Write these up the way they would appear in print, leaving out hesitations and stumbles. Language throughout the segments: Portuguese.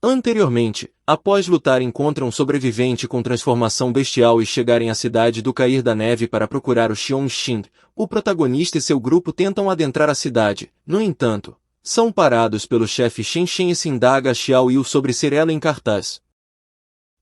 Anteriormente, após lutarem contra um sobrevivente com transformação bestial e chegarem à cidade do Cair da Neve para procurar o Xiongxing, o protagonista e seu grupo tentam adentrar a cidade. No entanto, são parados pelo chefe Shen Shen e se indaga a Xiao Yu sobre ser ela em cartaz.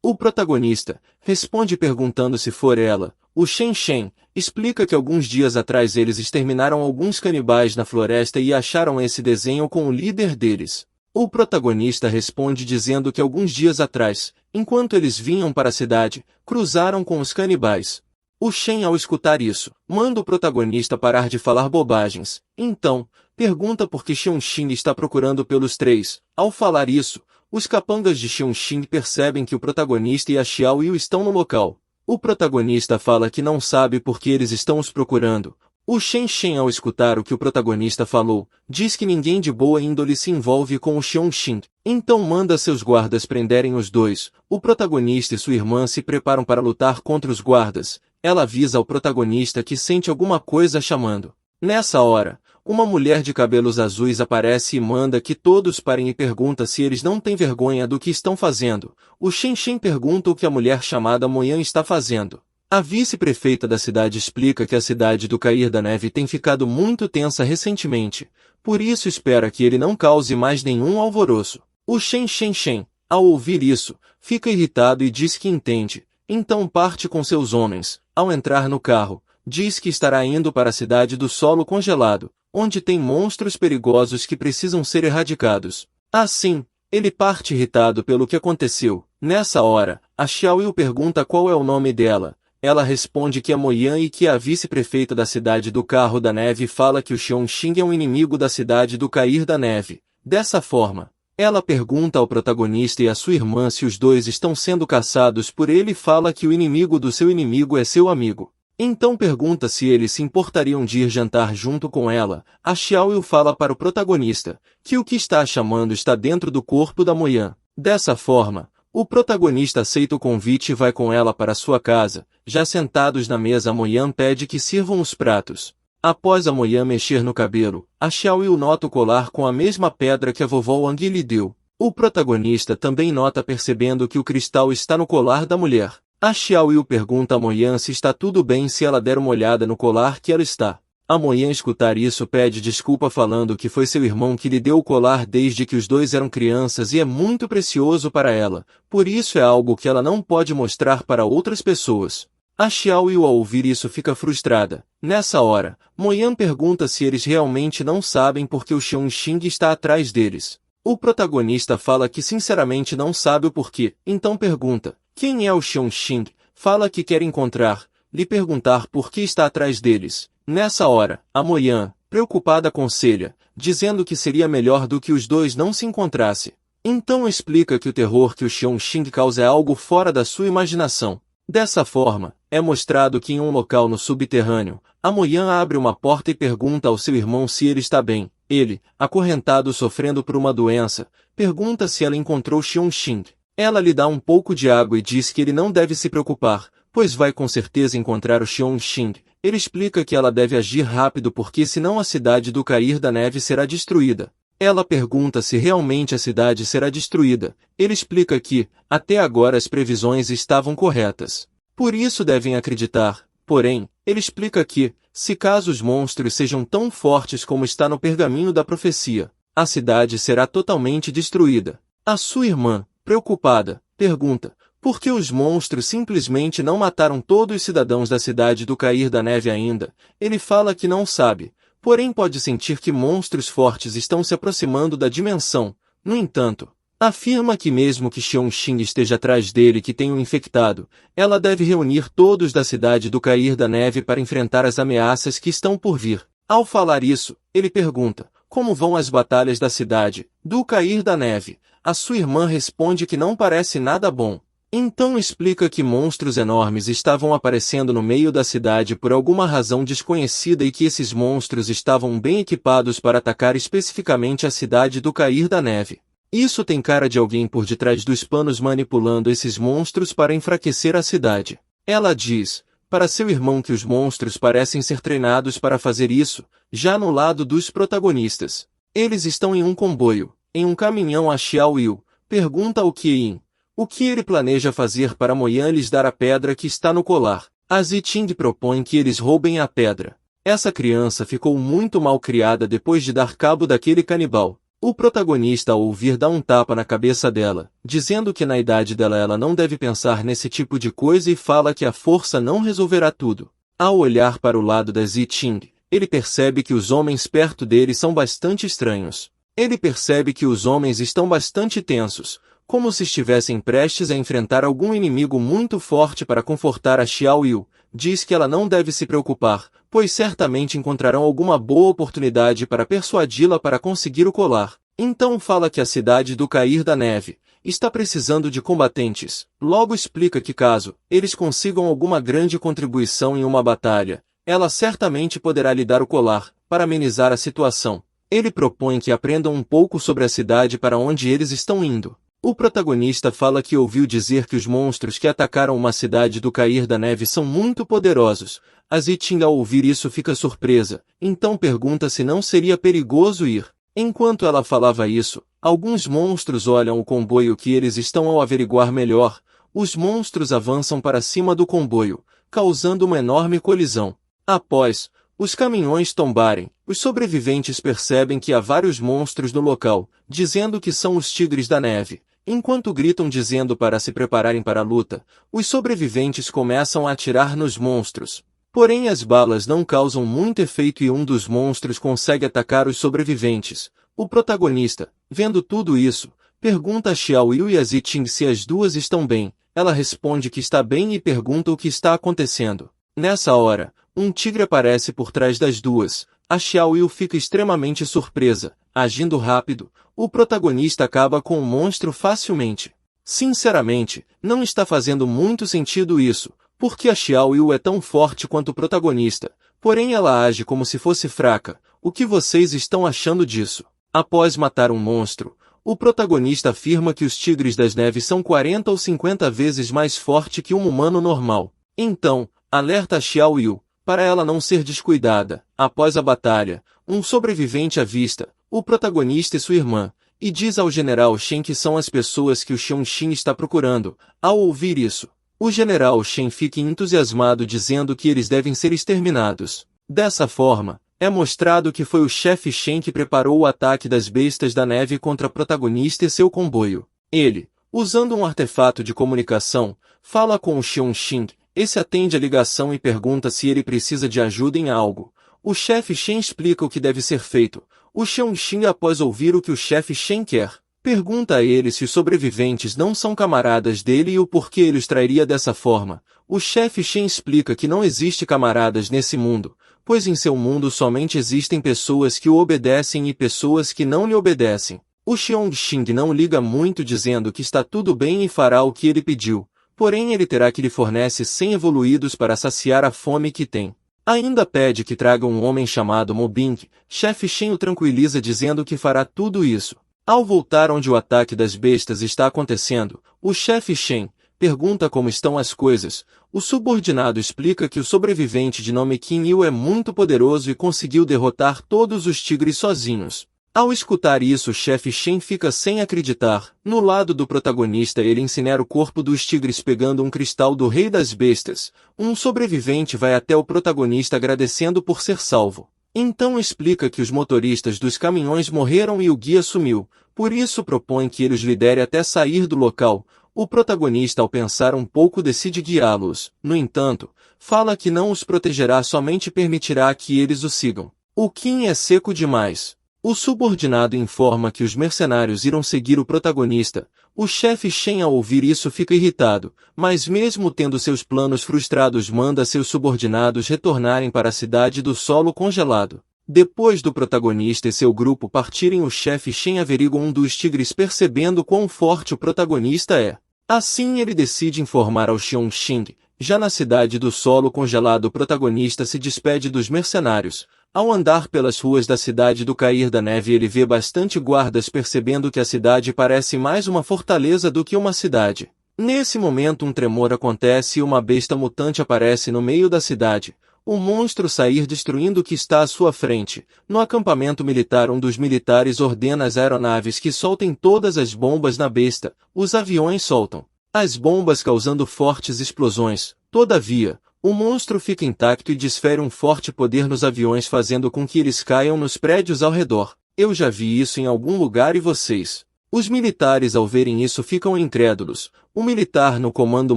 O protagonista responde perguntando se for ela. O Shen Shen explica que alguns dias atrás eles exterminaram alguns canibais na floresta e acharam esse desenho com o líder deles. O protagonista responde dizendo que alguns dias atrás, enquanto eles vinham para a cidade, cruzaram com os canibais. O Shen, ao escutar isso, manda o protagonista parar de falar bobagens. Então, pergunta por que Xiongxing está procurando pelos três. Ao falar isso, os capangas de Xiongxing percebem que o protagonista e a Xiao Yu estão no local. O protagonista fala que não sabe por que eles estão os procurando. O Shen Shen, ao escutar o que o protagonista falou, diz que ninguém de boa índole se envolve com o Xiongxing. Então manda seus guardas prenderem os dois. O protagonista e sua irmã se preparam para lutar contra os guardas. Ela avisa ao protagonista que sente alguma coisa chamando. Nessa hora, uma mulher de cabelos azuis aparece e manda que todos parem e pergunta se eles não têm vergonha do que estão fazendo. O Shen Shen pergunta o que a mulher chamada Moyan está fazendo. A vice-prefeita da cidade explica que a cidade do Cair da Neve tem ficado muito tensa recentemente, por isso espera que ele não cause mais nenhum alvoroço. O Shen Shen Shen, ao ouvir isso, fica irritado e diz que entende, então parte com seus homens. Ao entrar no carro, diz que estará indo para a cidade do solo congelado, onde tem monstros perigosos que precisam ser erradicados. Assim, ele parte irritado pelo que aconteceu. Nessa hora, a Xiao Yu pergunta qual é o nome dela. Ela responde que é Moyan e que a vice-prefeita da cidade do Carro da Neve fala que o Xiongxing é um inimigo da cidade do Cair da Neve. Dessa forma, ela pergunta ao protagonista e à sua irmã se os dois estão sendo caçados por ele e fala que o inimigo do seu inimigo é seu amigo. Então pergunta se eles se importariam de ir jantar junto com ela. A Xiao Yu fala para o protagonista que o que está a chamando está dentro do corpo da Moyan. Dessa forma, o protagonista aceita o convite e vai com ela para sua casa. Já sentados na mesa, a Moyan pede que sirvam os pratos. Após a Moyan mexer no cabelo, a Xiao Yu nota o colar com a mesma pedra que a vovó Wang lhe deu. O protagonista também nota percebendo que o cristal está no colar da mulher. A Xiao Yu pergunta a Moyan se está tudo bem se ela der uma olhada no colar que ela está. A Moyan, escutar isso, pede desculpa falando que foi seu irmão que lhe deu o colar desde que os dois eram crianças e é muito precioso para ela, por isso é algo que ela não pode mostrar para outras pessoas. A Xiao Yu, ao ouvir isso, fica frustrada. Nessa hora, Moyan pergunta se eles realmente não sabem por que o Xiongxing está atrás deles. O protagonista fala que sinceramente não sabe o porquê, então pergunta, quem é o Xiongxing? Fala que quer encontrar, lhe perguntar por que está atrás deles. Nessa hora, a Moyan, preocupada, aconselha, dizendo que seria melhor do que os dois não se encontrassem. Então explica que o terror que o Xiongxing causa é algo fora da sua imaginação. Dessa forma, é mostrado que em um local no subterrâneo, a Moyan abre uma porta e pergunta ao seu irmão se ele está bem. Ele, acorrentado sofrendo por uma doença, pergunta se ela encontrou Xiongxing. Ela lhe dá um pouco de água e diz que ele não deve se preocupar, pois vai com certeza encontrar o Xiongxing. Ele explica que ela deve agir rápido porque senão a cidade do Cair da Neve será destruída. Ela pergunta se realmente a cidade será destruída. Ele explica que, até agora as previsões estavam corretas. Por isso devem acreditar. Porém, ele explica que, se caso os monstros sejam tão fortes como está no pergaminho da profecia, a cidade será totalmente destruída. A sua irmã, preocupada, pergunta, por que os monstros simplesmente não mataram todos os cidadãos da cidade do Cair da Neve ainda? Ele fala que não sabe, porém pode sentir que monstros fortes estão se aproximando da dimensão. No entanto, afirma que mesmo que Xiongxing esteja atrás dele e que tenha o infectado, ela deve reunir todos da cidade do Cair da Neve para enfrentar as ameaças que estão por vir. Ao falar isso, ele pergunta, como vão as batalhas da cidade do Cair da Neve? A sua irmã responde que não parece nada bom. Então explica que monstros enormes estavam aparecendo no meio da cidade por alguma razão desconhecida e que esses monstros estavam bem equipados para atacar especificamente a cidade do Cair da Neve. Isso tem cara de alguém por detrás dos panos manipulando esses monstros para enfraquecer a cidade. Ela diz, para seu irmão, que os monstros parecem ser treinados para fazer isso. Já no lado dos protagonistas, eles estão em um comboio, em um caminhão. A Xiao Yu Pergunta ao Qian o que ele planeja fazer para Moyan lhes dar a pedra que está no colar. A Ziting propõe que eles roubem a pedra. Essa criança ficou muito mal criada depois de dar cabo daquele canibal. O protagonista, ao ouvir, dá um tapa na cabeça dela, dizendo que na idade dela ela não deve pensar nesse tipo de coisa e fala que a força não resolverá tudo. Ao olhar para o lado da Ziting, ele percebe que os homens perto dele são bastante estranhos. Ele percebe que os homens estão bastante tensos, como se estivessem prestes a enfrentar algum inimigo muito forte. Para confortar a Xiao Yu, diz que ela não deve se preocupar, pois certamente encontrarão alguma boa oportunidade para persuadi-la para conseguir o colar. Então fala que a cidade do Cair da Neve está precisando de combatentes. Logo explica que caso eles consigam alguma grande contribuição em uma batalha, ela certamente poderá lhe dar o colar, para amenizar a situação. Ele propõe que aprendam um pouco sobre a cidade para onde eles estão indo. O protagonista fala que ouviu dizer que os monstros que atacaram uma cidade do Cair da Neve são muito poderosos. A Ziting, ao ouvir isso, fica surpresa, então pergunta se não seria perigoso ir. Enquanto ela falava isso, alguns monstros olham o comboio que eles estão. Ao averiguar melhor, os monstros avançam para cima do comboio, causando uma enorme colisão. Após os caminhões tombarem, os sobreviventes percebem que há vários monstros no local, dizendo que são os tigres da neve. Enquanto gritam dizendo para se prepararem para a luta, os sobreviventes começam a atirar nos monstros. Porém as balas não causam muito efeito e um dos monstros consegue atacar os sobreviventes. O protagonista, vendo tudo isso, pergunta a Xiao Yu e a Ziting se as duas estão bem. Ela responde que está bem e pergunta o que está acontecendo. Nessa hora, um tigre aparece por trás das duas. A Xiao Yu fica extremamente surpresa. Agindo rápido, o protagonista acaba com o monstro facilmente. Sinceramente, não está fazendo muito sentido isso, porque a Xiao Yu é tão forte quanto o protagonista, porém ela age como se fosse fraca. O que vocês estão achando disso? Após matar um monstro, o protagonista afirma que os tigres das neves são 40 ou 50 vezes mais forte que um humano normal. Então, alerta a Xiao Yu, para ela não ser descuidada. Após a batalha, um sobrevivente avista o protagonista e sua irmã, e diz ao general Shen que são as pessoas que o Xiongxin está procurando. Ao ouvir isso, o general Shen fica entusiasmado dizendo que eles devem ser exterminados. Dessa forma, é mostrado que foi o chefe Shen que preparou o ataque das bestas da neve contra a protagonista e seu comboio. Ele, usando um artefato de comunicação, fala com o Xiongxin. Esse atende a ligação e pergunta se ele precisa de ajuda em algo. O chefe Shen explica o que deve ser feito. O Xiongxin, após ouvir o que o chefe Shen quer, pergunta a ele se os sobreviventes não são camaradas dele e o porquê ele os trairia dessa forma. O chefe Shen explica que não existe camaradas nesse mundo, pois em seu mundo somente existem pessoas que o obedecem e pessoas que não lhe obedecem. O Xiongxin não liga muito, dizendo que está tudo bem e fará o que ele pediu, porém ele terá que lhe fornece 100 evoluídos para saciar a fome que tem. Ainda pede que traga um homem chamado Mobing. Chefe Shen o tranquiliza dizendo que fará tudo isso. Ao voltar onde o ataque das bestas está acontecendo, o chefe Shen pergunta como estão as coisas. O subordinado explica que o sobrevivente de nome Qin Yu é muito poderoso e conseguiu derrotar todos os tigres sozinhos. Ao escutar isso, o chefe Shen fica sem acreditar. No lado do protagonista, ele incinera o corpo dos tigres pegando um cristal do rei das bestas. Um sobrevivente vai até o protagonista agradecendo por ser salvo. Então explica que os motoristas dos caminhões morreram e o guia sumiu, por isso propõe que ele os lidere até sair do local. O protagonista, ao pensar um pouco, decide guiá-los. No entanto, fala que não os protegerá, somente permitirá que eles o sigam. O Qin é seco demais. O subordinado informa que os mercenários irão seguir o protagonista. O chefe Shen, ao ouvir isso, fica irritado, mas mesmo tendo seus planos frustrados, manda seus subordinados retornarem para a cidade do solo congelado. Depois do protagonista e seu grupo partirem, o chefe Shen averigua um dos tigres, percebendo quão forte o protagonista é. Assim ele decide informar ao Xiongxin. Já na cidade do solo congelado, o protagonista se despede dos mercenários. Ao andar pelas ruas da cidade do Cair da Neve, ele vê bastante guardas, percebendo que a cidade parece mais uma fortaleza do que uma cidade. Nesse momento um tremor acontece e uma besta mutante aparece no meio da cidade. o monstro sair destruindo o que está à sua frente. No acampamento militar, um dos militares ordena às aeronaves que soltem todas as bombas na besta. Os aviões soltam as bombas, causando fortes explosões. Todavia, o monstro fica intacto e desfere um forte poder nos aviões, fazendo com que eles caiam nos prédios ao redor. Eu já vi isso em algum lugar e vocês? Os militares, ao verem isso, ficam incrédulos. O militar no comando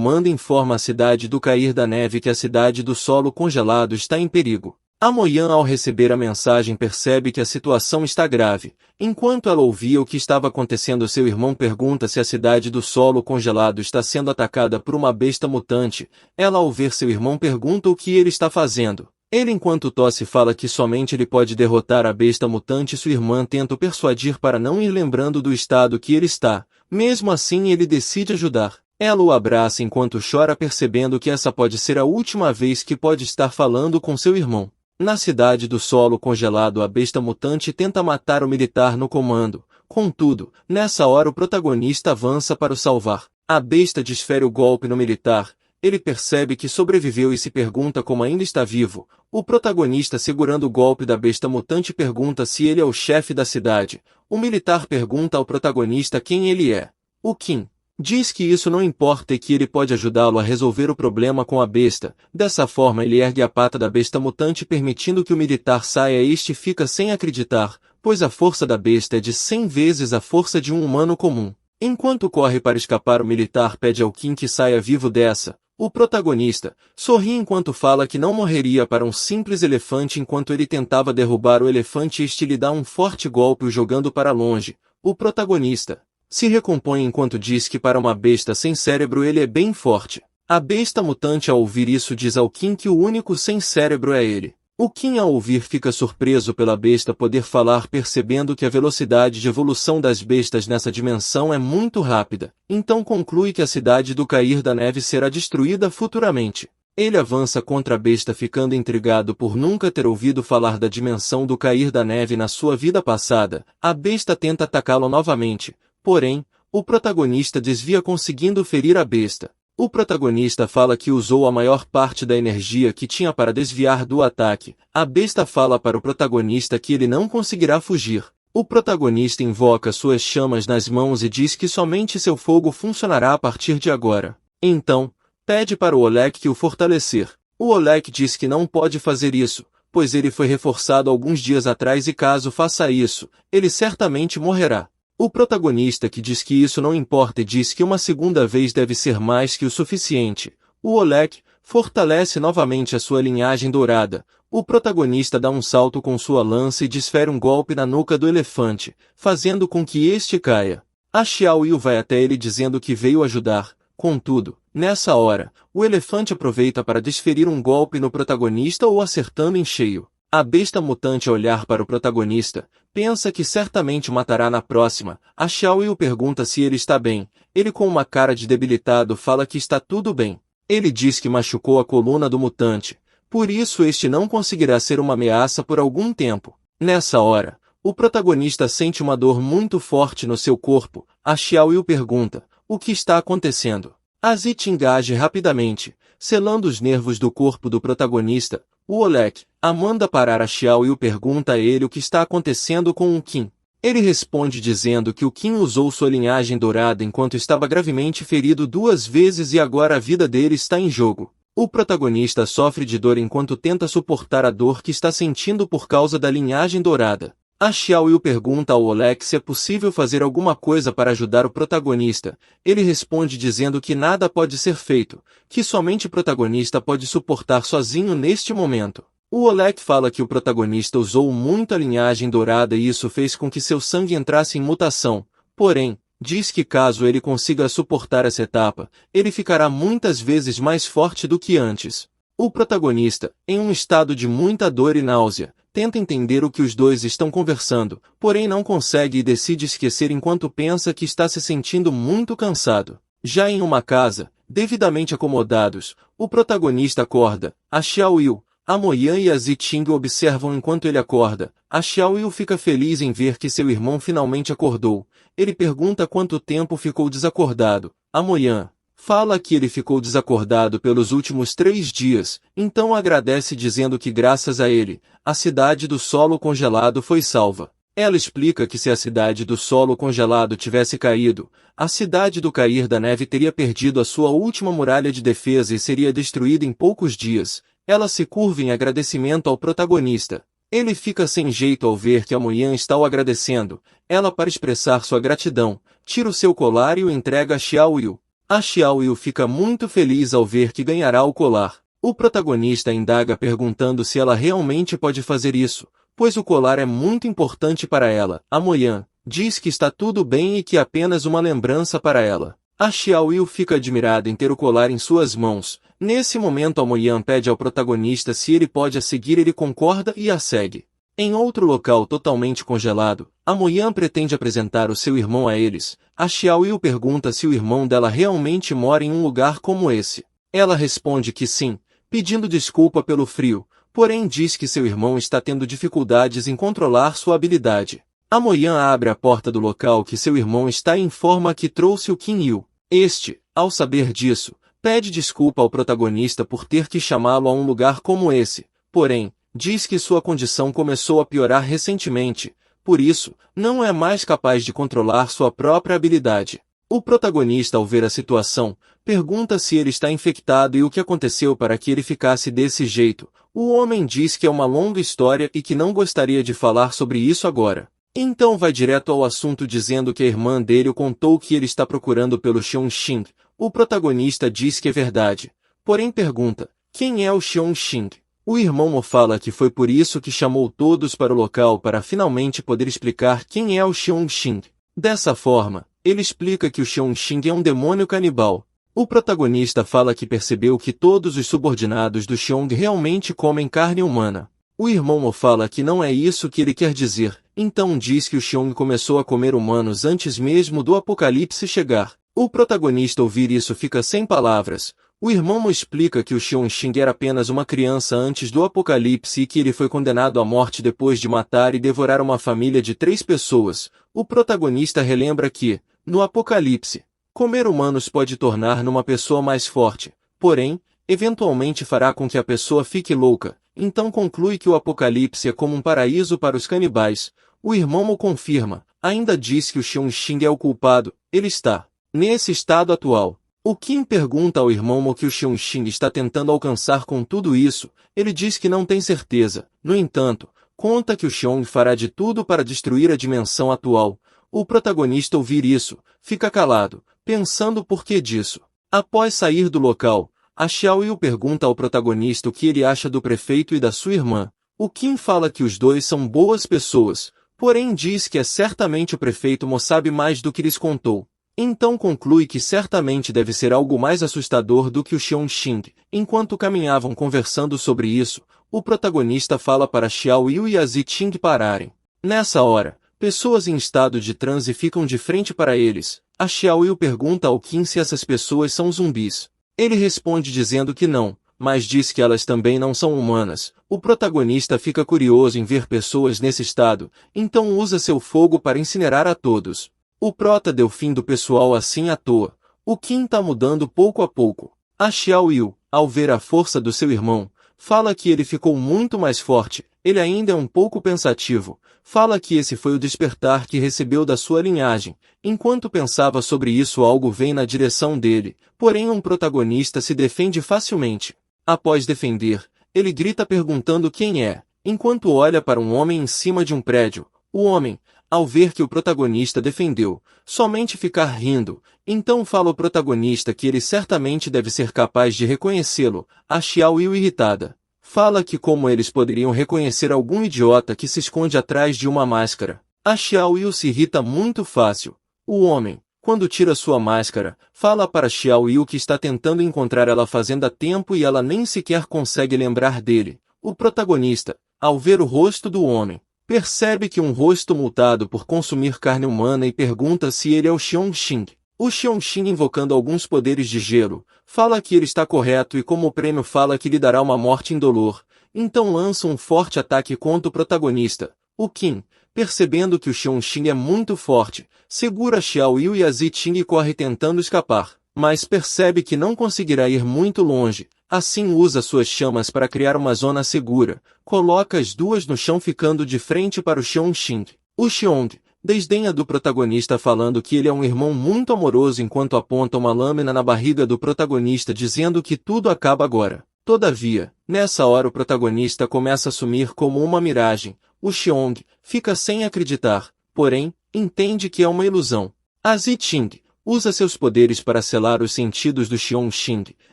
manda e informa a cidade do cair da neve que a cidade do solo congelado está em perigo. A Moyan, ao receber a mensagem, percebe que a situação está grave. Enquanto ela ouvia o que estava acontecendo, seu irmão pergunta se a cidade do solo congelado está sendo atacada por uma besta mutante. Ela, ao ver seu irmão, pergunta o que ele está fazendo. Ele, enquanto tosse, fala que somente ele pode derrotar a besta mutante. Sua irmã tenta o persuadir para não ir, lembrando do estado que ele está. Mesmo assim, ele decide ajudar. Ela o abraça enquanto chora, percebendo que essa pode ser a última vez que pode estar falando com seu irmão. Na cidade do solo congelado, a besta mutante tenta matar o militar no comando. Contudo, nessa hora o protagonista avança para o salvar. A besta desfere o golpe no militar. Ele percebe que sobreviveu e se pergunta como ainda está vivo. O protagonista, segurando o golpe da besta mutante, pergunta se ele é o chefe da cidade. O militar pergunta ao protagonista quem ele é. O Kim diz que isso não importa e que ele pode ajudá-lo a resolver o problema com a besta. Dessa forma, ele ergue a pata da besta mutante, permitindo que o militar saia. Este fica sem acreditar, pois a força da besta é de 100 vezes a força de um humano comum. Enquanto corre para escapar, o militar pede ao Kim que saia vivo dessa. O protagonista sorri enquanto fala que não morreria para um simples elefante. Enquanto ele tentava derrubar o elefante, este lhe dá um forte golpe, o jogando para longe. O protagonista se recompõe enquanto diz que para uma besta sem cérebro ele é bem forte. A besta mutante, ao ouvir isso, diz ao Kim que o único sem cérebro é ele. O Kim, ao ouvir, fica surpreso pela besta poder falar, percebendo que a velocidade de evolução das bestas nessa dimensão é muito rápida. Então conclui que a cidade do cair da neve será destruída futuramente. Ele avança contra a besta, ficando intrigado por nunca ter ouvido falar da dimensão do cair da neve na sua vida passada. A besta tenta atacá-lo novamente. Porém, o protagonista desvia, conseguindo ferir a besta. O protagonista fala que usou a maior parte da energia que tinha para desviar do ataque. A besta fala para o protagonista que ele não conseguirá fugir. O protagonista invoca suas chamas nas mãos e diz que somente seu fogo funcionará a partir de agora. Então, pede para o Oleg que o fortalecer. O Oleg diz que não pode fazer isso, pois ele foi reforçado alguns dias atrás e caso faça isso, ele certamente morrerá. O protagonista, que diz que isso não importa e diz que uma segunda vez deve ser mais que o suficiente. O Oleg fortalece novamente a sua linhagem dourada. O protagonista dá um salto com sua lança e desfere um golpe na nuca do elefante, fazendo com que este caia. A Xiao Yu vai até ele dizendo que veio ajudar. Contudo, nessa hora, o elefante aproveita para desferir um golpe no protagonista, o acertando em cheio. A besta mutante, ao olhar para o protagonista, pensa que certamente o matará na próxima. A Xiao Yu pergunta se ele está bem. Ele, com uma cara de debilitado, fala que está tudo bem. Ele diz que machucou a coluna do mutante. Por isso este não conseguirá ser uma ameaça por algum tempo. Nessa hora, o protagonista sente uma dor muito forte no seu corpo. A Xiao Yu pergunta: o que está acontecendo? A Ziting age rapidamente, selando os nervos do corpo do protagonista. O Oleg manda parar a Xiao Yu, pergunta a ele o que está acontecendo com o Kim. Ele responde dizendo que o Kim usou sua linhagem dourada enquanto estava gravemente ferido 2 vezes e agora a vida dele está em jogo. O protagonista sofre de dor enquanto tenta suportar a dor que está sentindo por causa da linhagem dourada. A Xiao Yu pergunta ao Oleg se é possível fazer alguma coisa para ajudar o protagonista. Ele responde dizendo que nada pode ser feito, que somente o protagonista pode suportar sozinho neste momento. O Oleg fala que o protagonista usou muito a linhagem dourada e isso fez com que seu sangue entrasse em mutação. Porém, diz que caso ele consiga suportar essa etapa, ele ficará muitas vezes mais forte do que antes. O protagonista, em um estado de muita dor e náusea, tenta entender o que os dois estão conversando, porém não consegue e decide esquecer enquanto pensa que está se sentindo muito cansado. Já em uma casa, devidamente acomodados, o protagonista acorda. A Xiao Yu, a Moyan e a Ziting observam enquanto ele acorda. A Xiao Yu fica feliz em ver que seu irmão finalmente acordou. Ele pergunta quanto tempo ficou desacordado. A Moyan Fala que ele ficou desacordado pelos últimos 3 dias, então agradece dizendo que graças a ele, a cidade do solo congelado foi salva. Ela explica que se a cidade do solo congelado tivesse caído, a cidade do cair da neve teria perdido a sua última muralha de defesa e seria destruída em poucos dias. Ela se curva em agradecimento ao protagonista. Ele fica sem jeito ao ver que a Moyan está o agradecendo. Ela, para expressar sua gratidão, tira o seu colar e o entrega a Xiao Yu. A Xiao Yu fica muito feliz ao ver que ganhará o colar. O protagonista indaga perguntando se ela realmente pode fazer isso, pois o colar é muito importante para ela. A Moyan diz que está tudo bem e que é apenas uma lembrança para ela. A Xiao Yu fica admirada em ter o colar em suas mãos. Nesse momento a Moyan pede ao protagonista se ele pode a seguir, ele concorda e a segue. Em outro local totalmente congelado, a Moyan pretende apresentar o seu irmão a eles. A Xiao Yu pergunta se o irmão dela realmente mora em um lugar como esse. Ela responde que sim, pedindo desculpa pelo frio, porém diz que seu irmão está tendo dificuldades em controlar sua habilidade. A Moyan abre a porta do local que seu irmão está e informa que trouxe o Qin Yu. Este, ao saber disso, pede desculpa ao protagonista por ter que chamá-lo a um lugar como esse, porém, diz que sua condição começou a piorar recentemente, por isso, não é mais capaz de controlar sua própria habilidade. O protagonista, ao ver a situação, pergunta se ele está infectado e o que aconteceu para que ele ficasse desse jeito. O homem diz que é uma longa história e que não gostaria de falar sobre isso agora. Então vai direto ao assunto dizendo que a irmã dele o contou que ele está procurando pelo Xiongxing. O protagonista diz que é verdade, porém pergunta, quem é o Xiongxing? O irmão Mo fala que foi por isso que chamou todos para o local para finalmente poder explicar quem é o Xiongxing. Dessa forma, ele explica que o Xiongxing é um demônio canibal. O protagonista fala que percebeu que todos os subordinados do Xiong realmente comem carne humana. O irmão Mo fala que não é isso que ele quer dizer, então diz que o Xiong começou a comer humanos antes mesmo do apocalipse chegar. O protagonista ouvir isso fica sem palavras. O irmão Mo explica que o Xiongxing era apenas uma criança antes do apocalipse e que ele foi condenado à morte depois de matar e devorar uma família de 3 pessoas. O protagonista relembra que, no apocalipse, comer humanos pode tornar numa pessoa mais forte, porém, eventualmente fará com que a pessoa fique louca. Então conclui que o apocalipse é como um paraíso para os canibais. O irmão Mo confirma, ainda diz que o Xiongxing é o culpado, ele está nesse estado atual. O Qin pergunta ao irmão Mo que o Xiongxing está tentando alcançar com tudo isso. Ele diz que não tem certeza. No entanto, conta que o Xiong fará de tudo para destruir a dimensão atual. O protagonista ouvir isso, fica calado, pensando o porquê disso. Após sair do local, a Xiao Yu pergunta ao protagonista o que ele acha do prefeito e da sua irmã. O Qin fala que os dois são boas pessoas, porém diz que é certamente o prefeito Mo sabe mais do que lhes contou. Então conclui que certamente deve ser algo mais assustador do que o Xiongxing. Enquanto caminhavam conversando sobre isso, o protagonista fala para Xiao Yu e a Ziting pararem. Nessa hora, pessoas em estado de transe ficam de frente para eles. A Xiao Yu pergunta ao Qin se essas pessoas são zumbis. Ele responde dizendo que não, mas diz que elas também não são humanas. O protagonista fica curioso em ver pessoas nesse estado, então usa seu fogo para incinerar a todos. O prota deu fim do pessoal assim à toa. O Qin tá mudando pouco a pouco. A Xiao Yu, ao ver a força do seu irmão, fala que ele ficou muito mais forte. Ele ainda é um pouco pensativo. Fala que esse foi o despertar que recebeu da sua linhagem. Enquanto pensava sobre isso, algo vem na direção dele. Porém, um protagonista se defende facilmente. Após defender, ele grita perguntando quem é, enquanto olha para um homem em cima de um prédio. O homem, ao ver que o protagonista defendeu, somente ficar rindo, então fala ao protagonista que ele certamente deve ser capaz de reconhecê-lo. A Xiao Yu irritada fala que como eles poderiam reconhecer algum idiota que se esconde atrás de uma máscara. A Xiao Yu se irrita muito fácil. O homem, quando tira sua máscara, fala para Xiao Yu que está tentando encontrar ela fazendo tempo e ela nem sequer consegue lembrar dele. O protagonista, ao ver o rosto do homem, percebe que um rosto multado por consumir carne humana e pergunta se ele é o Xiongxing. O Xiongxing, invocando alguns poderes de gelo, fala que ele está correto e como prêmio fala que lhe dará uma morte indolor. Então lança um forte ataque contra o protagonista. O Qin, percebendo que o Xiongxing é muito forte, segura Xiao Yu e a Ziting e corre tentando escapar. mas percebe que não conseguirá ir muito longe, assim usa suas chamas para criar uma zona segura, coloca as duas no chão ficando de frente para o Xiong. O Xiong desdenha do protagonista falando que ele é um irmão muito amoroso enquanto aponta uma lâmina na barriga do protagonista dizendo que tudo acaba agora. Todavia, nessa hora o protagonista começa a sumir como uma miragem, o Xiong fica sem acreditar, porém, entende que é uma ilusão. A Ziqing usa seus poderes para selar os sentidos do Xiong.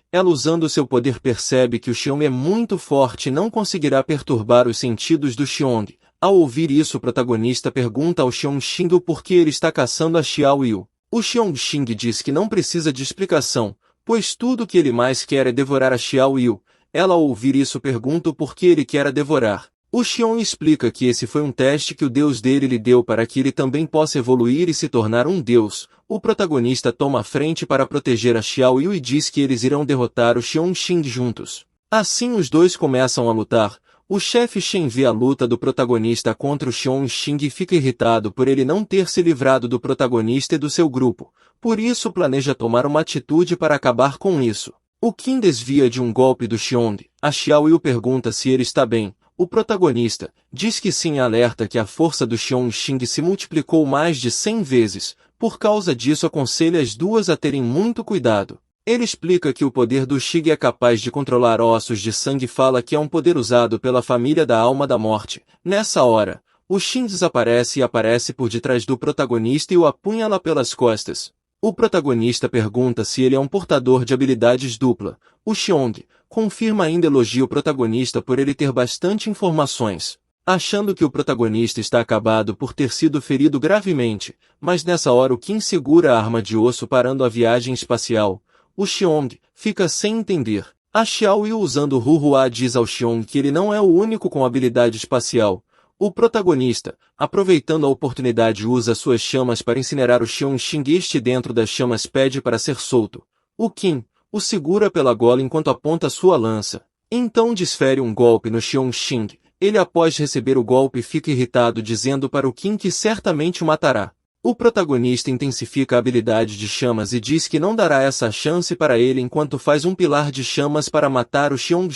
Ela usando seu poder percebe que o Xiong é muito forte e não conseguirá perturbar os sentidos do Xiong. Ao ouvir isso o protagonista pergunta ao Xiong o porquê ele está caçando a Xiao Yu. O Xiong diz que não precisa de explicação, pois tudo que ele mais quer é devorar a Xiao Yu. Ela ao ouvir isso pergunta o porquê ele quer a devorar. O Xiong explica que esse foi um teste que o deus dele lhe deu para que ele também possa evoluir e se tornar um deus. O protagonista toma a frente para proteger a Xiao Yu e diz que eles irão derrotar o Xiong juntos. Assim os dois começam a lutar. O chefe Shen vê a luta do protagonista contra o Xiong e fica irritado por ele não ter se livrado do protagonista e do seu grupo. Por isso planeja tomar uma atitude para acabar com isso. O Qin desvia de um golpe do Xiong. A Xiao Yu pergunta se ele está bem. O protagonista diz que sim e alerta que a força do Xiong se multiplicou mais de 100 vezes. Por causa disso aconselha as duas a terem muito cuidado. Ele explica que o poder do Shig é capaz de controlar ossos de sangue e fala que é um poder usado pela família da alma da morte. Nessa hora, o Shin desaparece e aparece por detrás do protagonista e o apunhala pelas costas. O protagonista pergunta se ele é um portador de habilidades dupla. O Xiong confirma ainda elogia o protagonista por ele ter bastante informações. Achando que o protagonista está acabado por ter sido ferido gravemente, mas nessa hora o Qin segura a arma de osso parando a viagem espacial. O Xiong fica sem entender. A Xiao Yu usando o Huhua diz ao Xiong que ele não é o único com habilidade espacial. O protagonista, aproveitando a oportunidade usa suas chamas para incinerar o Xiong e este dentro das chamas pede para ser solto. O Qin o segura pela gola enquanto aponta sua lança. Então desfere um golpe no Xiong. Ele após receber o golpe fica irritado dizendo para o Qin que certamente o matará. O protagonista intensifica a habilidade de chamas e diz que não dará essa chance para ele enquanto faz um pilar de chamas para matar o Xiong.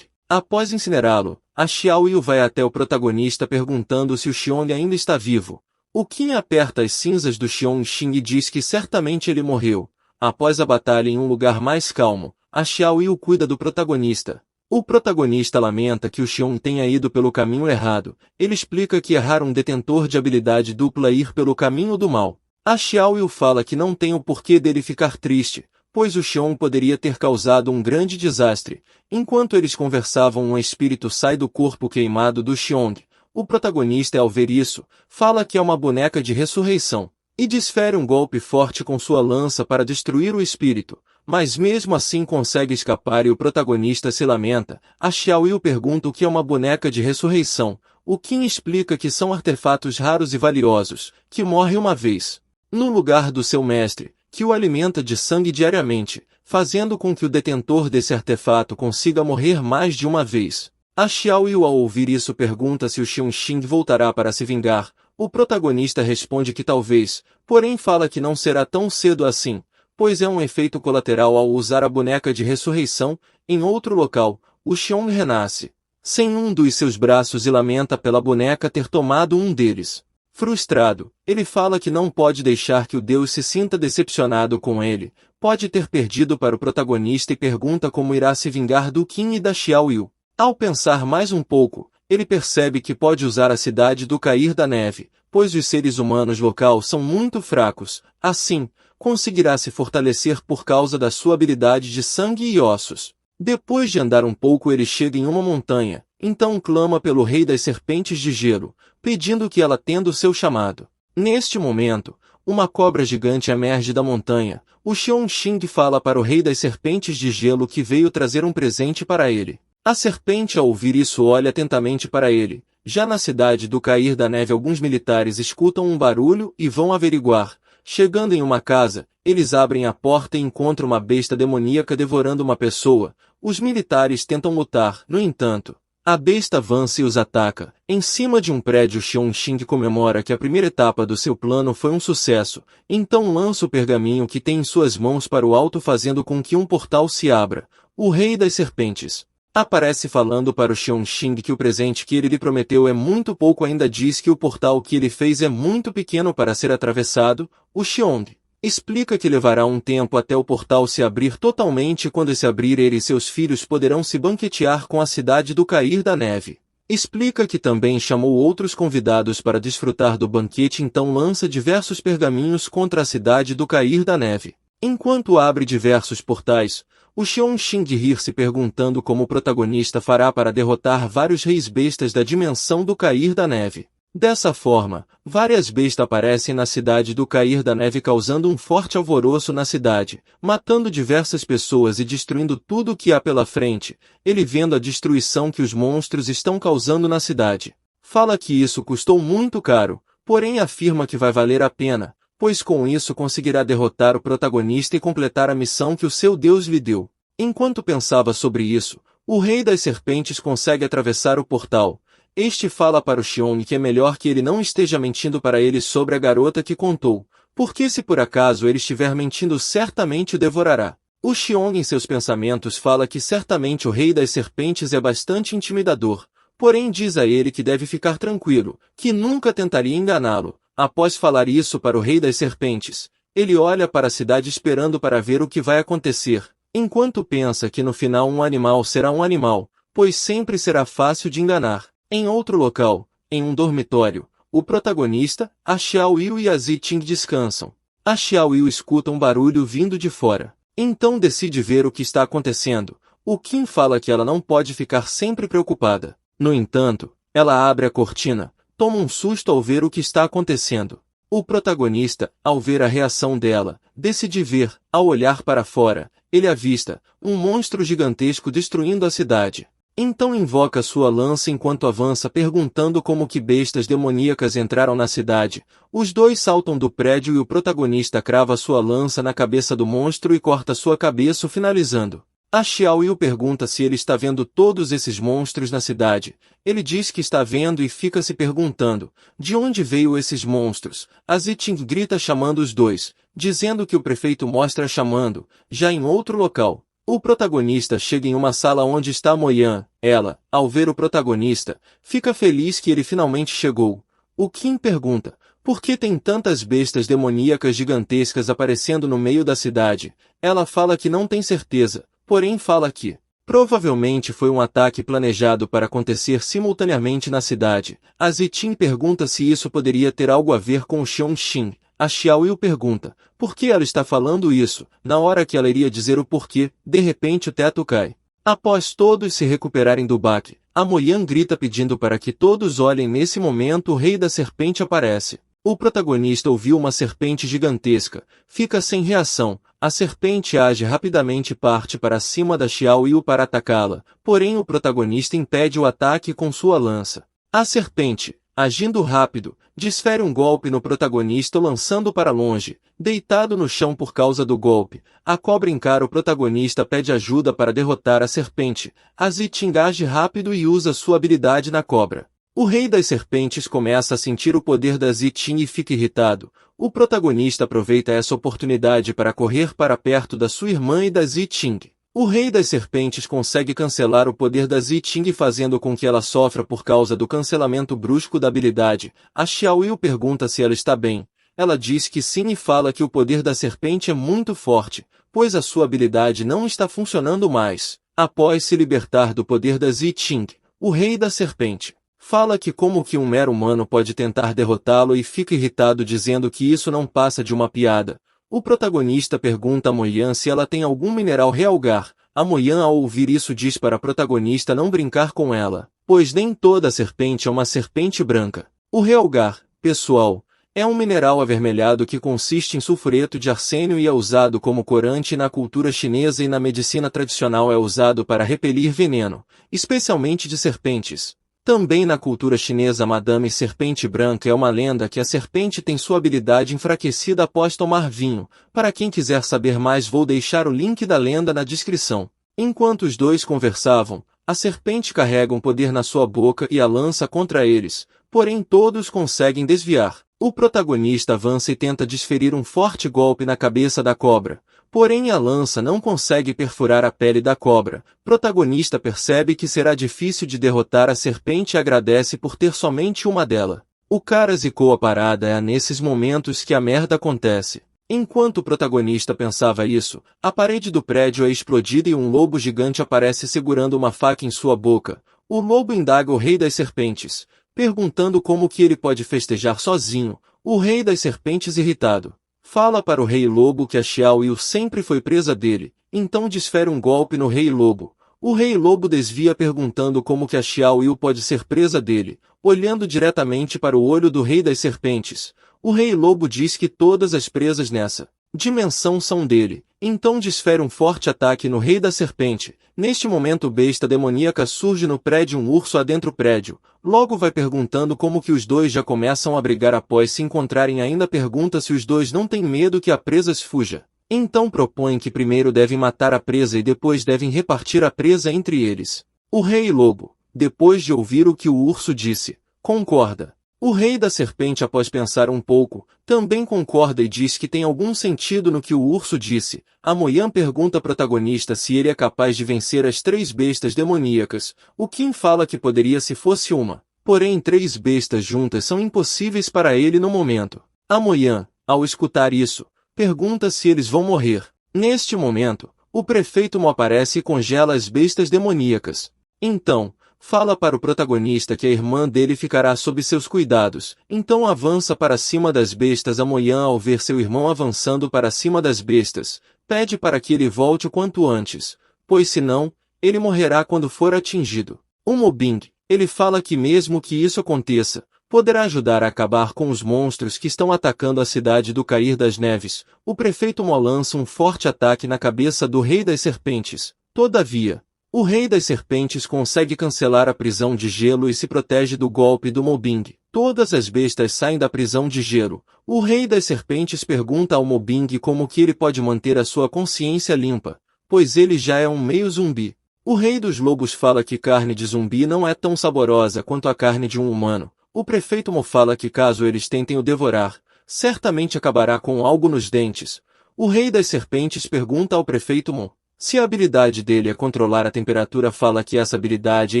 Após incinerá-lo, a Xiao Yu vai até o protagonista perguntando se o Xiong ainda está vivo. O Qin aperta as cinzas do Xiong e diz que certamente ele morreu. Após a batalha em um lugar mais calmo, a Xiao Yu cuida do protagonista. O protagonista lamenta que o Xiong tenha ido pelo caminho errado. Ele explica que errar um detentor de habilidade dupla ir pelo caminho do mal. A Xiao Yu fala que não tem o porquê dele ficar triste, pois o Xiong poderia ter causado um grande desastre. Enquanto eles conversavam, um espírito sai do corpo queimado do Xiong. O protagonista, ao ver isso, fala que é uma boneca de ressurreição, e desfere um golpe forte com sua lança para destruir o espírito. Mas mesmo assim consegue escapar e o protagonista se lamenta. A Xiao Yu pergunta o que é uma boneca de ressurreição. O Qin explica que são artefatos raros e valiosos, que morrem uma vez, no lugar do seu mestre, que o alimenta de sangue diariamente, fazendo com que o detentor desse artefato consiga morrer mais de uma vez. A Xiao Yu ao ouvir isso pergunta se o Xiong voltará para se vingar. O protagonista responde que talvez, porém fala que não será tão cedo assim, pois é um efeito colateral ao usar a boneca de ressurreição. Em outro local, o Xiong renasce, sem um dos seus braços e lamenta pela boneca ter tomado um deles. Frustrado, ele fala que não pode deixar que o deus se sinta decepcionado com ele, pode ter perdido para o protagonista e pergunta como irá se vingar do Qin e da Xiao Yu. Ao pensar mais um pouco, ele percebe que pode usar a cidade do cair da neve, pois os seres humanos local são muito fracos, assim, conseguirá se fortalecer por causa da sua habilidade de sangue e ossos. Depois de andar um pouco ele chega em uma montanha, então clama pelo rei das serpentes de gelo, pedindo que ela atenda o seu chamado. Neste momento, uma cobra gigante emerge da montanha. O Xiong fala para o rei das serpentes de gelo que veio trazer um presente para ele. A serpente ao ouvir isso olha atentamente para ele. Já na cidade do cair da neve alguns militares escutam um barulho e vão averiguar. Chegando em uma casa, eles abrem a porta e encontram uma besta demoníaca devorando uma pessoa. Os militares tentam lutar, no entanto, A besta avança e os ataca. Em cima de um prédio, Xiongxing comemora que a primeira etapa do seu plano foi um sucesso, então lança o pergaminho que tem em suas mãos para o alto, fazendo com que um portal se abra. O Rei das Serpentes aparece falando para o Xiongxing que o presente que ele lhe prometeu é muito pouco, ainda diz que o portal que ele fez é muito pequeno para ser atravessado. O Xiong explica que levará um tempo até o portal se abrir totalmente, e quando se abrir ele e seus filhos poderão se banquetear com a cidade do Cair da Neve. Explica que também chamou outros convidados para desfrutar do banquete, então lança diversos pergaminhos contra a cidade do Cair da Neve. Enquanto abre diversos portais, o Xiongxing rir-se perguntando como o protagonista fará para derrotar vários reis bestas da dimensão do Cair da Neve. Dessa forma, várias bestas aparecem na cidade do Cair da Neve, causando um forte alvoroço na cidade, matando diversas pessoas e destruindo tudo o que há pela frente. Ele, vendo a destruição que os monstros estão causando na cidade, fala que isso custou muito caro, porém afirma que vai valer a pena, pois com isso conseguirá derrotar o protagonista e completar a missão que o seu Deus lhe deu. Enquanto pensava sobre isso, o Rei das Serpentes consegue atravessar o portal. Este fala para o Xiong que é melhor que ele não esteja mentindo para ele sobre a garota que contou, porque se por acaso ele estiver mentindo, certamente o devorará. O Xiong, em seus pensamentos, fala que certamente o Rei das Serpentes é bastante intimidador, porém diz a ele que deve ficar tranquilo, que nunca tentaria enganá-lo. Após falar isso para o Rei das Serpentes, ele olha para a cidade esperando para ver o que vai acontecer, enquanto pensa que no final um animal será um animal, pois sempre será fácil de enganar. Em outro local, em um dormitório, o protagonista, a Xiao Yu e a Ziting descansam. A Xiao Yu escuta um barulho vindo de fora, então decide ver o que está acontecendo. O Qin fala que ela não pode ficar sempre preocupada. No entanto, ela abre a cortina, toma um susto ao ver o que está acontecendo. O protagonista, ao ver a reação dela, decide ver. Ao olhar para fora, ele avista um monstro gigantesco destruindo a cidade. Então invoca sua lança enquanto avança, perguntando como que bestas demoníacas entraram na cidade. Os dois saltam do prédio e o protagonista crava sua lança na cabeça do monstro e corta sua cabeça, finalizando. A Xiao Yu pergunta se ele está vendo todos esses monstros na cidade. Ele diz que está vendo e fica se perguntando, de onde veio esses monstros? A Ziting grita chamando os dois, dizendo que o prefeito mostra chamando. Já em outro local, o protagonista chega em uma sala onde está Mo Yan. Ela, ao ver o protagonista, fica feliz que ele finalmente chegou. O Qin pergunta, por que tem tantas bestas demoníacas gigantescas aparecendo no meio da cidade? Ela fala que não tem certeza, porém fala que provavelmente foi um ataque planejado para acontecer simultaneamente na cidade. A Ziting pergunta se isso poderia ter algo a ver com o Xiongxing. A Xiao Yu pergunta, por que ela está falando isso? Na hora que ela iria dizer o porquê, de repente o teto cai. Após todos se recuperarem do baque, a Mo Yan grita pedindo para que todos olhem. Nesse momento o Rei da Serpente aparece. O protagonista ouviu uma serpente gigantesca, fica sem reação. A serpente age rapidamente e parte para cima da Xiao Yu para atacá-la, porém o protagonista impede o ataque com sua lança. A serpente, agindo rápido, desfere um golpe no protagonista, lançando para longe, deitado no chão por causa do golpe. A cobra encara o protagonista, pede ajuda para derrotar a serpente. A Ziting age rápido e usa sua habilidade na cobra. O Rei das Serpentes começa a sentir o poder da Ziting e fica irritado. O protagonista aproveita essa oportunidade para correr para perto da sua irmã e da Ziting. O Rei das Serpentes consegue cancelar o poder da Ziting, fazendo com que ela sofra por causa do cancelamento brusco da habilidade. A Xiao Yu pergunta se ela está bem. Ela diz que sim e fala que o poder da serpente é muito forte, pois a sua habilidade não está funcionando mais. Após se libertar do poder da Ziting, o Rei da Serpente fala que como que um mero humano pode tentar derrotá-lo e fica irritado, dizendo que isso não passa de uma piada. O protagonista pergunta a Mo Yan se ela tem algum mineral realgar. A Mo Yan, ao ouvir isso, diz para a protagonista não brincar com ela, pois nem toda serpente é uma serpente branca. O realgar, pessoal, é um mineral avermelhado que consiste em sulfureto de arsênio e é usado como corante na cultura chinesa, e na medicina tradicional é usado para repelir veneno, especialmente de serpentes. Também na cultura chinesa, Madame Serpente Branca é uma lenda que a serpente tem sua habilidade enfraquecida após tomar vinho. Para quem quiser saber mais, vou deixar o link da lenda na descrição. Enquanto os dois conversavam, a A serpente carrega um poder na sua boca e a lança contra eles, porém todos conseguem desviar. O protagonista avança e tenta desferir um forte golpe na cabeça da cobra, porém a lança não consegue perfurar a pele da cobra. O protagonista percebe que será difícil de derrotar a serpente e agradece por ter somente uma dela. O cara zicou a parada. É nesses momentos que a merda acontece. Enquanto o protagonista pensava isso, a parede do prédio é explodida e um lobo gigante aparece segurando uma faca em sua boca. O lobo indaga o rei das serpentes, perguntando como que ele pode festejar sozinho. O rei das serpentes, irritado, fala para o rei lobo que a Xiao Yu sempre foi presa dele, então desfere um golpe no rei lobo. O rei lobo desvia perguntando como que a Xiao Yu pode ser presa dele, olhando diretamente para o olho do rei das serpentes. O rei lobo diz que todas as presas nessa dimensão são dele, então desfere um forte ataque no rei da serpente. Neste momento besta demoníaca surge no prédio, um urso adentra o prédio. Logo vai perguntando como que os dois já começam a brigar após se encontrarem. Ainda pergunta se os dois não têm medo que a presa se fuja. Então propõe que primeiro devem matar a presa e depois devem repartir a presa entre eles. O rei lobo, depois de ouvir o que o urso disse, concorda. O rei da serpente, após pensar um pouco, também concorda e diz que tem algum sentido no que o urso disse. A Moyan pergunta ao protagonista se ele é capaz de vencer as 3 bestas demoníacas. O Kim fala que poderia se fosse uma, porém 3 bestas juntas são impossíveis para ele no momento. A Moyan, ao escutar isso, pergunta se eles vão morrer. Neste momento, o prefeito Mo aparece e congela as bestas demoníacas. Então, fala para o protagonista que a irmã dele ficará sob seus cuidados, então avança para cima das bestas. A Moyan, ao ver seu irmão avançando para cima das bestas, pede para que ele volte o quanto antes, pois senão, ele morrerá quando for atingido. O Mobing, ele fala que mesmo que isso aconteça, poderá ajudar a acabar com os monstros que estão atacando a cidade do Cair das Neves. O prefeito Mo lança um forte ataque na cabeça do rei das serpentes. Todavia, o rei das serpentes consegue cancelar a prisão de gelo e se protege do golpe do Mobing. Todas as bestas saem da prisão de gelo. O rei das serpentes pergunta ao Mobing como que ele pode manter a sua consciência limpa, pois ele já é um meio zumbi. O rei dos lobos fala que carne de zumbi não é tão saborosa quanto a carne de um humano. O prefeito Mo fala que caso eles tentem o devorar, certamente acabará com algo nos dentes. O rei das serpentes pergunta ao prefeito Mo se a habilidade dele é controlar a temperatura. Fala que essa habilidade é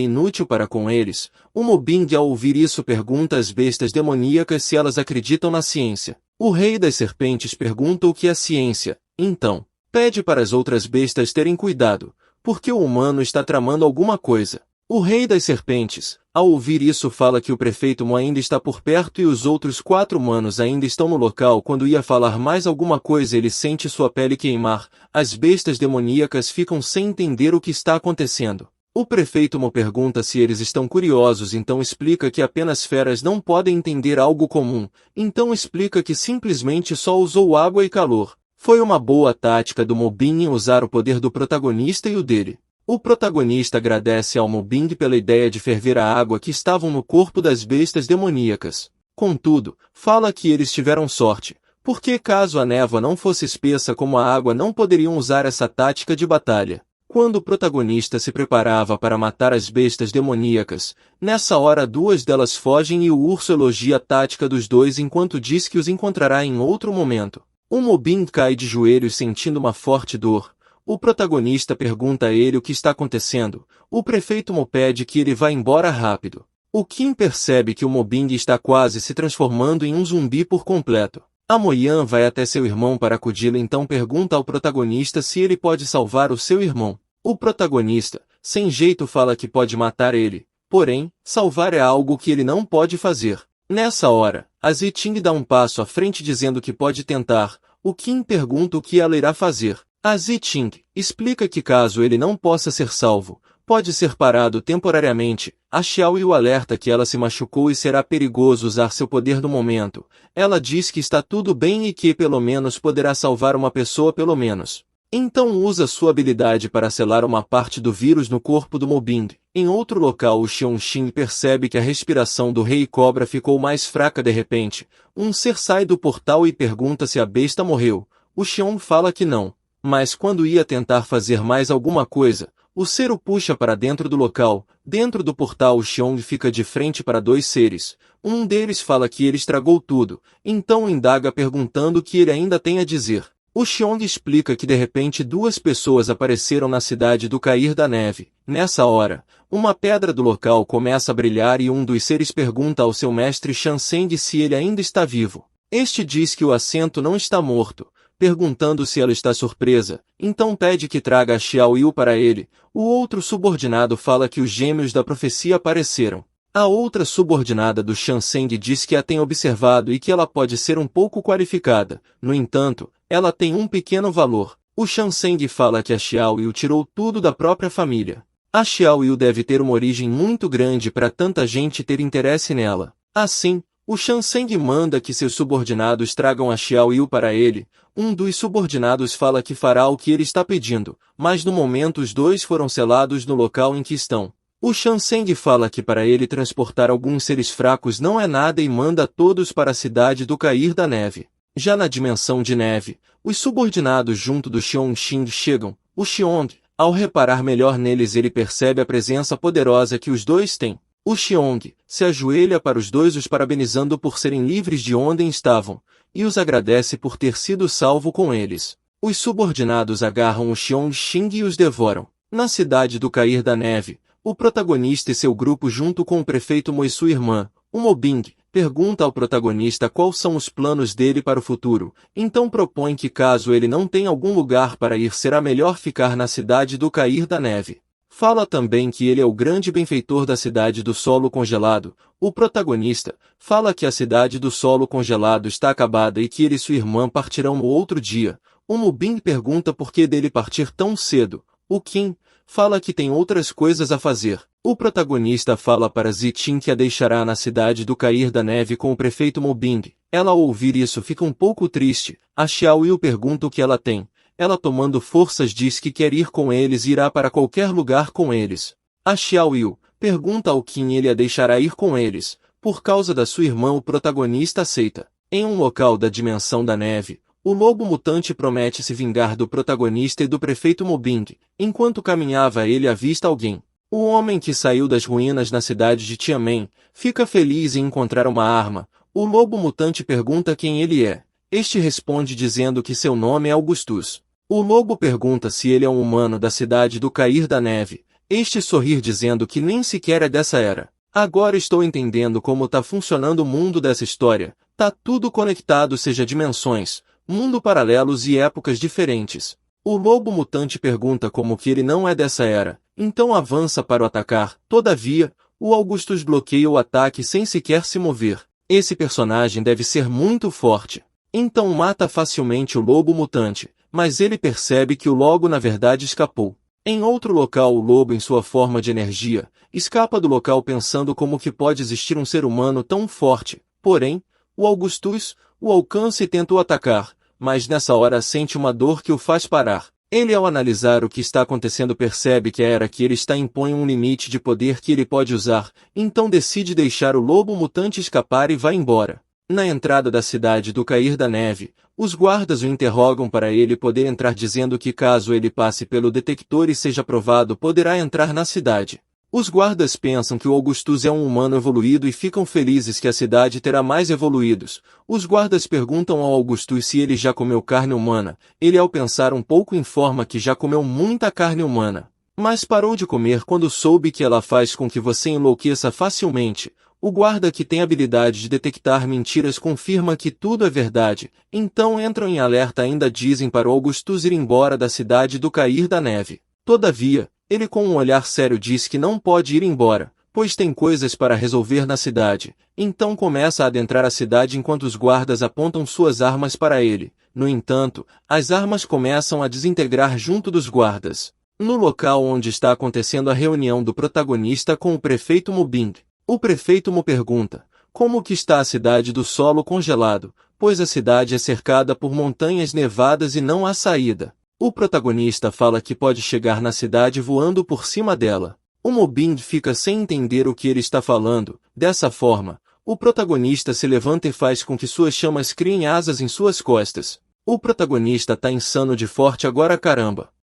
inútil para com eles. O Mobing, ao ouvir isso, pergunta às bestas demoníacas se elas acreditam na ciência. O rei das serpentes pergunta o que é ciência, então pede para as outras bestas terem cuidado, porque o humano está tramando alguma coisa. O rei das serpentes, ao ouvir isso, fala que o prefeito Mo ainda está por perto e os outros 4 humanos ainda estão no local. Quando ia falar mais alguma coisa, ele sente sua pele queimar. As bestas demoníacas ficam sem entender o que está acontecendo. O prefeito Mo pergunta se eles estão curiosos, então explica que apenas feras não podem entender algo comum, então explica que simplesmente só usou água e calor. Foi uma boa tática do Mobing em usar o poder do protagonista e o dele. O protagonista agradece ao Mobing pela ideia de ferver a água que estavam no corpo das bestas demoníacas. Contudo, fala que eles tiveram sorte, porque caso a névoa não fosse espessa como a água, não poderiam usar essa tática de batalha. Quando o protagonista se preparava para matar as bestas demoníacas, nessa hora 2 delas fogem e o urso elogia a tática dos dois enquanto diz que os encontrará em outro momento. O Mobing cai de joelhos sentindo uma forte dor. O protagonista pergunta a ele o que está acontecendo. O prefeito Mo pede que ele vá embora rápido. O Kim percebe que o Mobing está quase se transformando em um zumbi por completo. A Moyan vai até seu irmão para acudi-lo, então pergunta ao protagonista se ele pode salvar o seu irmão. O protagonista, sem jeito, fala que pode matar ele, porém, salvar é algo que ele não pode fazer. Nessa hora, a Ziting dá um passo à frente dizendo que pode tentar. O Kim pergunta o que ela irá fazer. A Ziting explica que caso ele não possa ser salvo, pode ser parado temporariamente. A Xiao Yu alerta que ela se machucou e será perigoso usar seu poder no momento. Ela diz que está tudo bem e que pelo menos poderá salvar uma pessoa pelo menos. Então usa sua habilidade para selar uma parte do vírus no corpo do Mobing. Em outro local, o Xiongxing percebe que a respiração do Rei Cobra ficou mais fraca de repente. Um ser sai do portal e pergunta se a besta morreu. O Xiong fala que não. Mas quando ia tentar fazer mais alguma coisa, O ser o puxa para dentro do local. Dentro do portal o Xiong fica de frente para dois seres. Um deles fala que ele estragou tudo, então indaga perguntando o que ele ainda tem a dizer. O Xiong explica que de repente duas pessoas apareceram na cidade do cair da neve. Nessa hora, uma pedra do local começa a brilhar e um dos seres pergunta ao seu mestre Shanseng se ele ainda está vivo. Este diz que o assento não está morto, perguntando se ela está surpresa, então pede que traga a Xiao Yu para ele. O outro subordinado fala que os gêmeos da profecia apareceram. A outra subordinada do Shanseng diz que a tem observado e que ela pode ser um pouco qualificada. No entanto, ela tem um pequeno valor. O Shanseng fala que a Xiao Yu tirou tudo da própria família. A Xiao Yu deve ter uma origem muito grande para tanta gente ter interesse nela. Assim, o Shanseng manda que seus subordinados tragam a Xiao Yu para ele. Um dos subordinados fala que fará o que ele está pedindo, mas no momento os dois foram selados no local em que estão. O Shanseng fala que para ele transportar alguns seres fracos não é nada e manda todos para a cidade do cair da neve. Já na dimensão de neve, os subordinados junto do Xiongxing chegam. O Xiong, ao reparar melhor neles, ele percebe a presença poderosa que os dois têm. O Xiong se ajoelha para os dois, os parabenizando por serem livres de onde estavam, e os agradece por ter sido salvo com eles. Os subordinados agarram o Xiongxing e os devoram. Na cidade do cair da neve, o protagonista e seu grupo junto com o prefeito Mo e sua irmã, o Mobing, pergunta ao protagonista quais são os planos dele para o futuro, então propõe que caso ele não tenha algum lugar para ir será melhor ficar na cidade do cair da neve. Fala também que ele é o grande benfeitor da cidade do solo congelado. O protagonista fala que a cidade do solo congelado está acabada e que ele e sua irmã partirão no outro dia. O Mubin pergunta por que dele partir tão cedo. O Qin fala que tem outras coisas a fazer. O protagonista fala para Zitin que a deixará na cidade do cair da neve com o prefeito Mobing. Ela ao ouvir isso fica um pouco triste. A Xiao Yu pergunta o que ela tem. Ela tomando forças diz que quer ir com eles e irá para qualquer lugar com eles. A Xiao Yu pergunta ao Qin ele a deixará ir com eles. Por causa da sua irmã o protagonista aceita. Em um local da dimensão da neve, o lobo mutante promete se vingar do protagonista e do prefeito Mobing. Enquanto caminhava ele avista alguém. O homem que saiu das ruínas na cidade de Tianmen fica feliz em encontrar uma arma. O lobo mutante pergunta quem ele é. Este responde dizendo que seu nome é Augustus. O lobo pergunta se ele é um humano da cidade do cair da neve. Este sorri dizendo que nem sequer é dessa era. Agora estou entendendo como tá funcionando o mundo dessa história. Tá tudo conectado, seja dimensões, mundo paralelos e épocas diferentes. O lobo mutante pergunta como que ele não é dessa era, então avança para o atacar. Todavia, o Augustus bloqueia o ataque sem sequer se mover. Esse personagem deve ser muito forte. Então mata facilmente o lobo mutante, mas ele percebe que o lobo na verdade escapou. Em outro local o lobo em sua forma de energia, escapa do local pensando como que pode existir um ser humano tão forte. Porém, o Augustus o alcança e tenta o atacar, mas nessa hora sente uma dor que o faz parar. Ele ao analisar o que está acontecendo percebe que a era que ele está impõe um limite de poder que ele pode usar, então decide deixar o lobo mutante escapar e vai embora. Na entrada da cidade do cair da neve, os guardas o interrogam para ele poder entrar dizendo que caso ele passe pelo detector e seja aprovado poderá entrar na cidade. Os guardas pensam que o Augustus é um humano evoluído e ficam felizes que a cidade terá mais evoluídos. Os guardas perguntam ao Augustus se ele já comeu carne humana. Ele ao pensar um pouco informa que já comeu muita carne humana, mas parou de comer quando soube que ela faz com que você enlouqueça facilmente. O guarda que tem habilidade de detectar mentiras confirma que tudo é verdade, então entram em alerta ainda dizem para o Augustus ir embora da cidade do cair da neve. Todavia, ele com um olhar sério diz que não pode ir embora, pois tem coisas para resolver na cidade, então começa a adentrar a cidade enquanto os guardas apontam suas armas para ele. No entanto, as armas começam a desintegrar junto dos guardas. No local onde está acontecendo a reunião do protagonista com o prefeito Mubing, o prefeito Mo pergunta, como que está a cidade do solo congelado, pois a cidade é cercada por montanhas nevadas e não há saída. O protagonista fala que pode chegar na cidade voando por cima dela. O Mobing fica sem entender o que ele está falando. Dessa forma, o protagonista se levanta e faz com que suas chamas criem asas em suas costas. O protagonista tá insano de forte agora caramba.